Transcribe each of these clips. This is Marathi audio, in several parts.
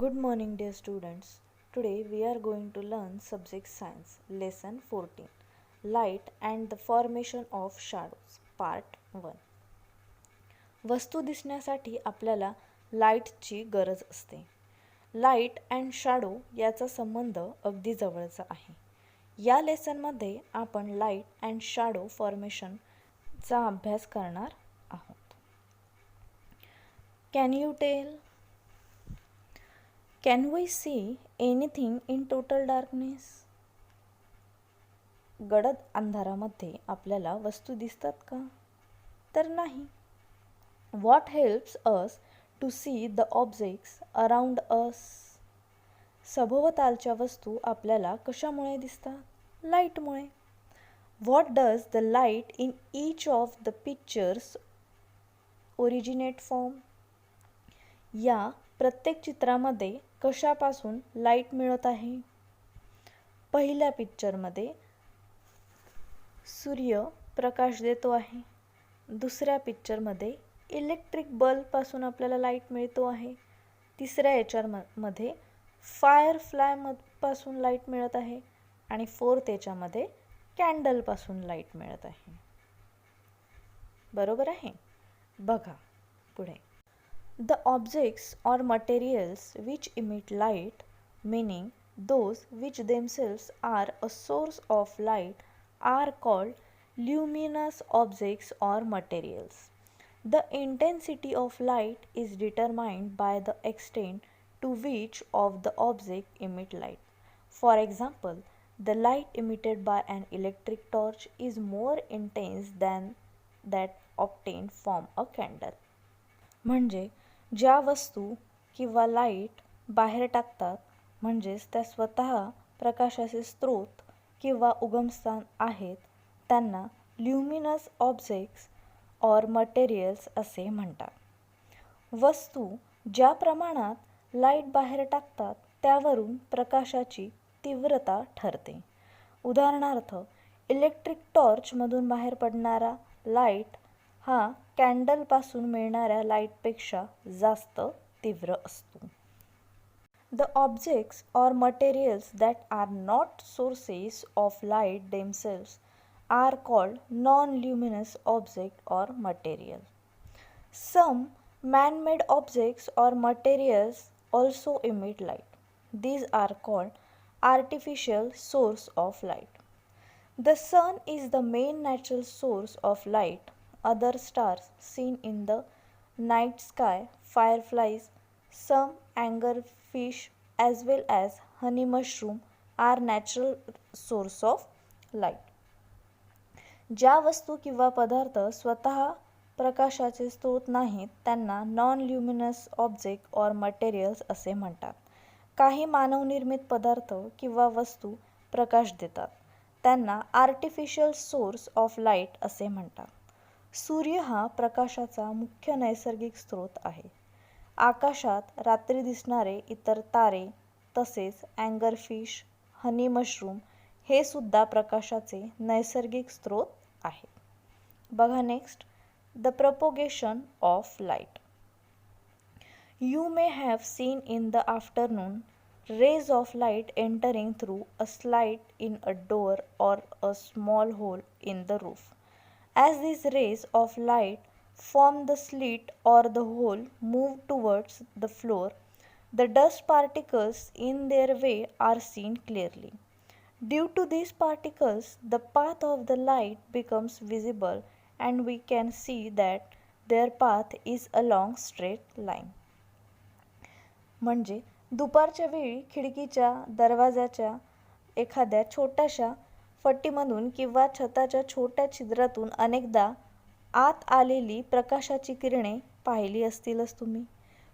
Good morning, dear students. Today we are going to learn subject science, lesson 14, light and the formation of shadows, part 1. वस्तू दिसण्यासाठी आपल्याला लाईटची गरज असते. लाईट अँड शॅडो याचा संबंध अगदी जवळचा आहे. या लेसनमध्ये आपण लाईट अँड शॅडो फॉर्मेशनचा अभ्यास करणार आहोत. Can you tell? Can we see anything in total darkness? गडद अंधारामध्ये आपल्याला वस्तू दिसतात का? तर नाही. What helps us to see the objects around us? सभोवतालच्या वस्तू आपल्याला कशामुळे दिसतात? लाईटमुळे. What does the light in each of the pictures originate from? या प्रत्येक चित्रामध्ये कशापासून लाईट मिळत आहे? पहिल्या पिक्चरमध्ये सूर्य प्रकाश देतो आहे. दुसऱ्या पिक्चरमध्ये इलेक्ट्रिक बल्बपासून आपल्याला लाईट मिळतो आहे. तिसऱ्या याच्यामध्ये फायरफ्लाय पासून लाईट मिळत आहे आणि फोर्थ याच्यामध्ये कॅन्डलपासून लाईट मिळत आहे. बरोबर आहे? बघा पुढे. The objects or materials which emit light, meaning those which themselves are a source of light, are called luminous objects or materials. The intensity of light is determined by the extent to which of the object emit light. For example, the light emitted by an electric torch is more intense than that obtained from a candle. म्हणजे ज्या वस्तू किंवा लाईट बाहेर टाकतात म्हणजेच त्या स्वतः प्रकाशाचे स्रोत किंवा उगमस्थान आहेत त्यांना ल्युमिनस ऑब्जेक्ट्स ऑर मटेरियल्स असे म्हणतात. वस्तू ज्या प्रमाणात लाईट बाहेर टाकतात त्यावरून प्रकाशाची तीव्रता ठरते. उदाहरणार्थ इलेक्ट्रिक टॉर्चमधून बाहेर पडणारा लाईट हा कॅन्डलपासून मिळणाऱ्या लाईटपेक्षा जास्त तीव्र असतो. The objects or materials that are not sources of light themselves are called non-luminous object or material. Some man-made objects or materials also emit light. These are called artificial source of light. The sun is the main natural source of light. Other stars seen in the night sky, fireflies, some anglerfish as well as honey mushroom are natural source of light. ज्या वस्तू किंवा पदार्थ स्वतः प्रकाशाचे स्रोत नाहीत त्यांना non luminous object or materials असे म्हणतात. काही मानवनिर्मित पदार्थ किंवा वस्तू प्रकाश देतात त्यांना आर्टिफिशियल सोर्स ऑफ लाईट असे म्हणतात. सूर्य हा प्रकाशाचा मुख्य नैसर्गिक स्रोत आहे. आकाशात रात्री दिसणारे इतर तारे तसेच अँगरफिश, हनी मशरूम हे सुद्धा प्रकाशाचे नैसर्गिक स्रोत आहेत. बघा next. The propagation of light. You may have seen in the afternoon rays of light entering through a slit in a door or a small hole in the roof. As these rays of light from the slit or the hole move towards the floor, the dust particles in their way are seen clearly. Due to these particles, the path of the light becomes visible and we can see that their path is along straight line. म्हणजे दुपारच्या वेळी खिडकीच्या दरवाजाच्या एखाद्या छोट्याशा फटीमधून किंवा छताच्या छोट्या छिद्रातून अनेकदा आत आलेली प्रकाशाची किरणे पाहिली असतीलच तुम्ही.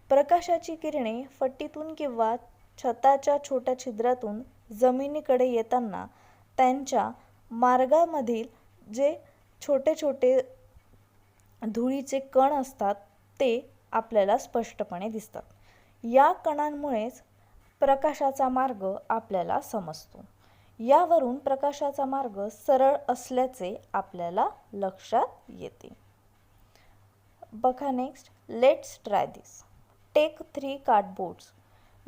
प्रकाशाची किरणे फटीतून किंवा छताच्या छोट्या छिद्रातून जमिनीकडे येताना त्यांच्या मार्गामधील जे छोटे छोटे धुळीचे कण असतात ते आपल्याला स्पष्टपणे दिसतात. या कणांमुळेच प्रकाशाचा मार्ग आपल्याला समजतो. यावरून प्रकाशाचा मार्ग सरळ असल्याचे आपल्याला लक्षात येते. बघा next. Let's try this. Take 3 cardboards.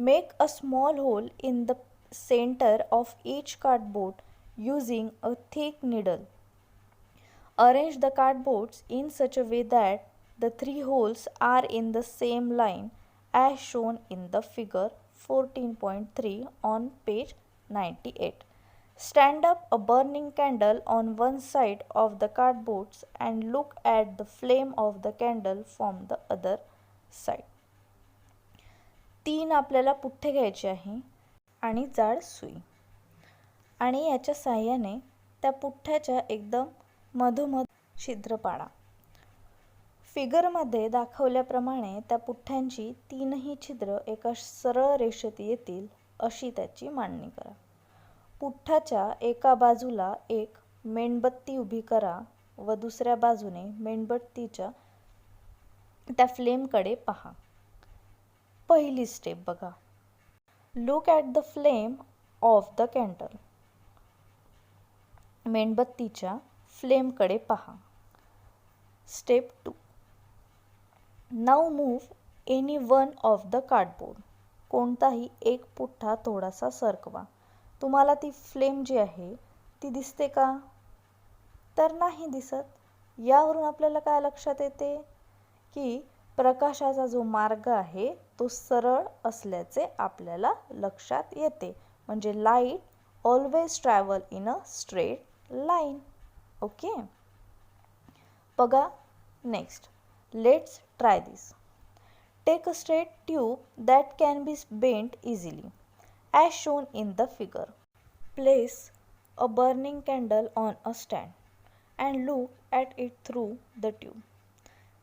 Make a small hole in the center of each cardboard using a thick needle. Arrange the cardboards in such a way that the three holes are in the same line as shown in the figure 14.3 on page 98. Stand up a burning candle on one side of the cardboards and look at the flame of the candle from the other side. 3 आपल्याला पुठ्ठे घ्यायचे आहे आणि जाड सुई आणि याच्या साहाय्याने त्या पुठ्ठ्याच्या एकदम मधोमध छिद्र पाडा. फिगरमध्ये दाखवल्याप्रमाणे त्या पुठ्ठ्यांची 3ही छिद्र एका सरळ रेषेत येतील अशी त्याची मांडणी करा. पुठ्ठ्याच्या एका बाजूला एक मेणबत्ती उभी करा व दुसऱ्या बाजूने मेणबत्तीच्या त्या फ्लेमकडे पहा. पहिली स्टेप बघा. Look at the flame of the candle. मेणबत्तीच्या फ्लेमकडे पहा. Step 2. Now move any one of the cardboard. कोणताही एक पुठ्ठा थोडासा सरकवा. तुम्हाला ती फ्लेम जी आहे ती दिसते का? तर नाही दिसत. यावरून आपल्याला काय लक्षात येते की प्रकाशाचा जो मार्ग आहे तो सरळ असल्याचे आपल्याला लक्षात येते. म्हणजे light always travel in a straight line. Okay. बघा next. Let's try this. Take a straight tube that can be bent easily as shown in the figure. Place a burning candle on a stand and look at it through the tube.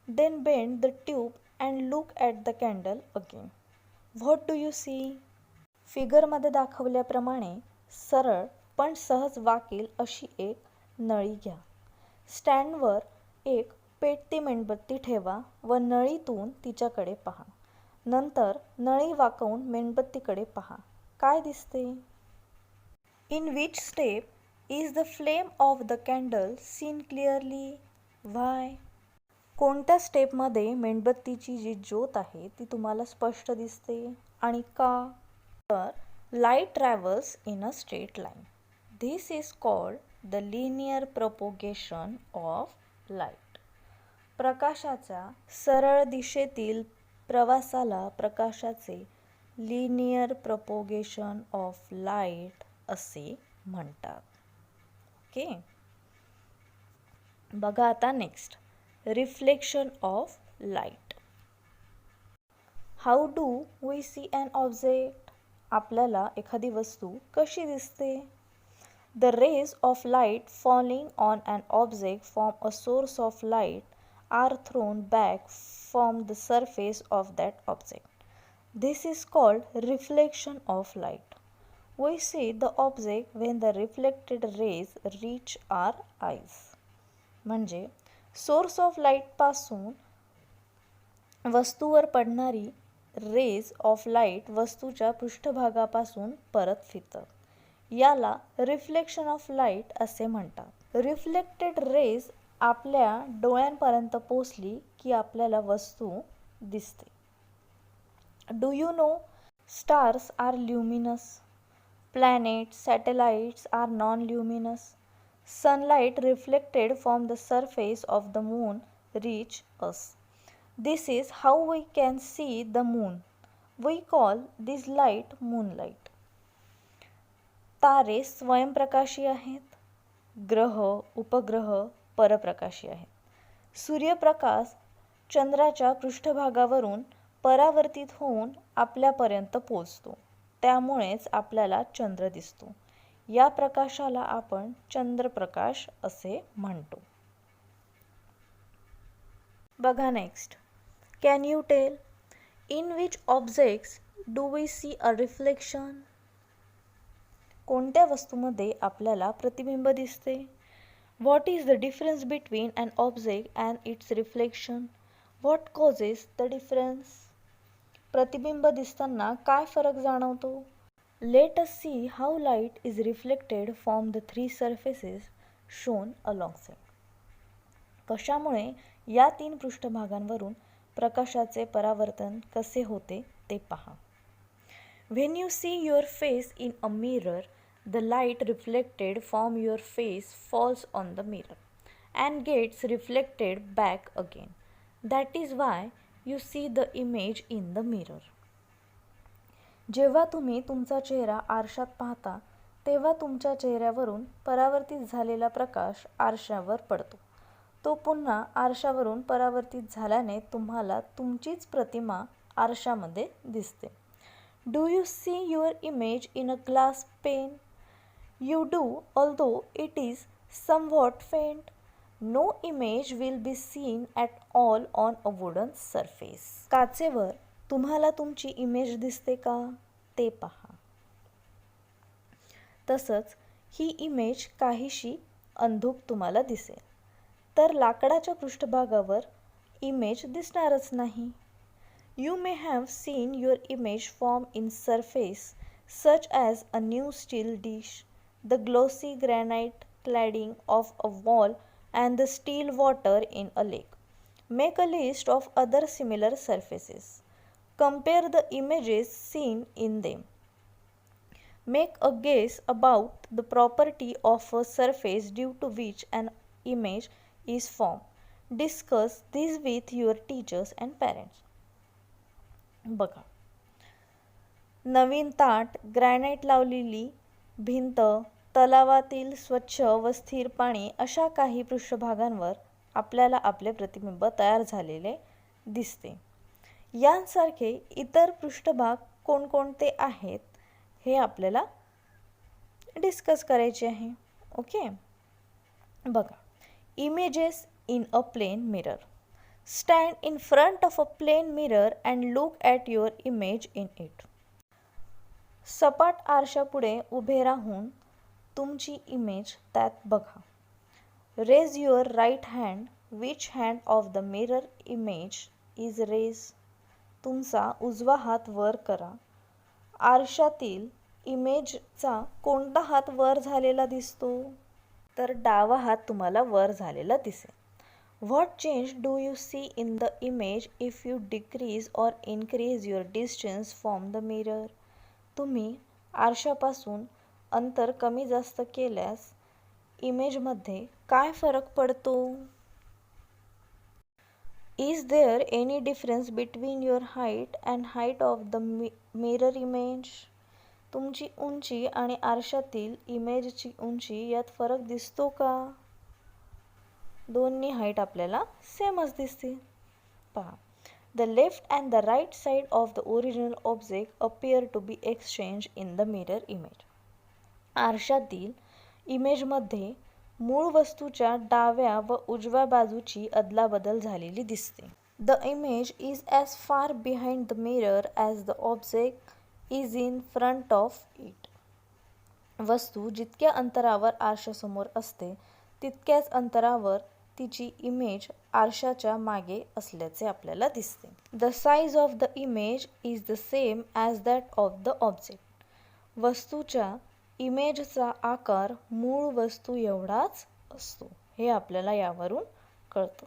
Then bend the tube and look at the candle again. What do you see? फिगरमध्ये दाखवल्याप्रमाणे सरळ पण सहज वाकेल अशी एक नळी घ्या. स्टँडवर एक पेटती मेणबत्ती ठेवा व नळीतून तिच्याकडे पहा. नंतर नळी वाकवून मेणबत्तीकडे पहा. काय दिसते? In which step is the flame of the candle seen clearly? Why? कोणत्या स्टेपमध्ये मेणबत्तीची जी ज्योत आहे ती तुम्हाला स्पष्ट दिसते आणि का? तर light travels in a straight line. This is called the linear propagation of light. प्रकाशाच्या सरळ दिशेतील प्रवासाला प्रकाशाचे लिनियर प्रपोगेशन ऑफ लाईट असे म्हणतात. ओके. बघा आता next. Reflection of light. How do we see an object. आपल्याला एखादी वस्तू कशी दिसते? The rays of light falling on an object from a source of light are thrown back from the surface of that object. This is called reflection of light. We see the object when the reflected rays reach our eyes. म्हणजे सोर्स ऑफ लाईट पासून वस्तूवर पडणारी रेज ऑफ लाईट वस्तूच्या पृष्ठभागापासून परत फिरतात. याला रिफ्लेक्शन ऑफ लाईट असे म्हणतात. रिफ्लेक्टेड रेज आपल्या डोळ्यांपर्यंत पोचली की आपल्याला वस्तू दिसते. Do you know stars are luminous? Planets, satellites are non-luminous. Sunlight reflected from the surface of the moon reach us. This is how we can see the moon. We call this light moonlight. तारे स्वयंप्रकाशी आहेत. ग्रह, उपग्रह परप्रकाशी आहेत. सूर्यप्रकाश चंद्राच्या पृष्ठभागावरून परावर्तित होऊन आपल्यापर्यंत पोहोचतो. त्यामुळेच आपल्याला चंद्र दिसतो. या प्रकाशाला आपण चंद्रप्रकाश असे म्हणतो. बघा next. Can you tell in which objects do we see a reflection. कोणत्या वस्तूमध्ये आपल्याला प्रतिबिंब दिसते? What is the difference between an object and its reflection. What causes the difference. प्रतिबिंब दिसताना काय फरक जाणवतो? Let us see how light is reflected from the 3 surfaces shown alongside. कशामुळे या 3 पृष्ठभागांवरून प्रकाशाचे परावर्तन कसे होते ते पहा. When you see your face in a mirror, the light reflected from your face falls on the mirror and gets reflected back again. That is why you see the image in the mirror. जेव्हा तुम्ही तुमचा चेहरा आरशात पाहता तेव्हा तुमच्या चेहऱ्यावरून परावर्तित झालेला प्रकाश आरशावर पडतो. तो पुन्हा आरशावरून परावर्तित झाल्याने तुम्हाला तुमचीच प्रतिमा आरशामध्ये दिसते. Do you see your image in a glass pane? You do, although it is somewhat faint. No image will be seen at all on a wooden surface. काचेवर तुम्हाला तुमची इमेज दिसते का ते पहा. तसंच ही इमेज काहीशी अंधुक तुम्हाला दिसेल, तर लाकडाच्या पृष्ठभागावर इमेज दिसणारच नाही. You may have seen your image form in surface such as a new steel dish, the glossy granite cladding of a wall and the still water in a lake. Make a list of other similar surfaces. Compare the images seen in them. Make a guess about the property of a surface due to which an image is formed. Discuss this with your teachers and parents. बघा, नवीन ताट, ग्रॅनाइट लावलेली भिंत, तलावातील स्वच्छ व स्थिर पाणी अशा काही पृष्ठभागांवर आपल्याला आपले प्रतिबिंब तयार झालेले दिसते. यांसारखे इतर पृष्ठभाग कोणकोणते आहेत हे आपल्याला डिस्कस करायचे आहे. ओके, बघा, images in a plane mirror. Stand in front of a plain mirror and look at your image in it. सपाट आरशापुढे उभे राहून तुमची इमेज त्यात बघा. Raise your right hand. Which hand of the mirror image is raised? तुमचा उजवा हात वर करा. आरशातील इमेजचा कोणता हात वर झालेला दिसतो? तर डावा हात तुम्हाला वर झालेला दिसेल. What change do you see in the image if you decrease or increase your distance from the mirror? तुम्ही आरशापासून अंतर कमी जास्त केल्यास इमेजमध्ये काय फरक पडतो? Is there any difference between your height and height of the mirror image? तुमची उंची आणि आरशातील इमेजची उंची यात फरक दिसतो का? दोन्ही हाईट आपल्याला सेमच दिसते. पहा, the left and the right side of the original object appear to be exchange in the mirror image. आरशातील इमेजमध्ये मूळ वस्तूच्या डाव्या व उजव्या बाजूची अदलाबदल झालेली दिसते. The image is as far behind the mirror as the object is in front of it. वस्तू जितक्या अंतरावर आरशासमोर असते तितक्याच अंतरावर तिची इमेज आरशाच्या मागे असल्याचे आपल्याला दिसते. The size of the image is the same as that of the object. वस्तूच्या इमेजचा आकार मूळ वस्तू एवढाच असतो. हे आपल्याला यावरून कळतं.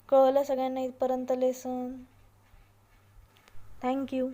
कळलं सगळ्यांना इथपर्यंत लेसन? थँक्यू.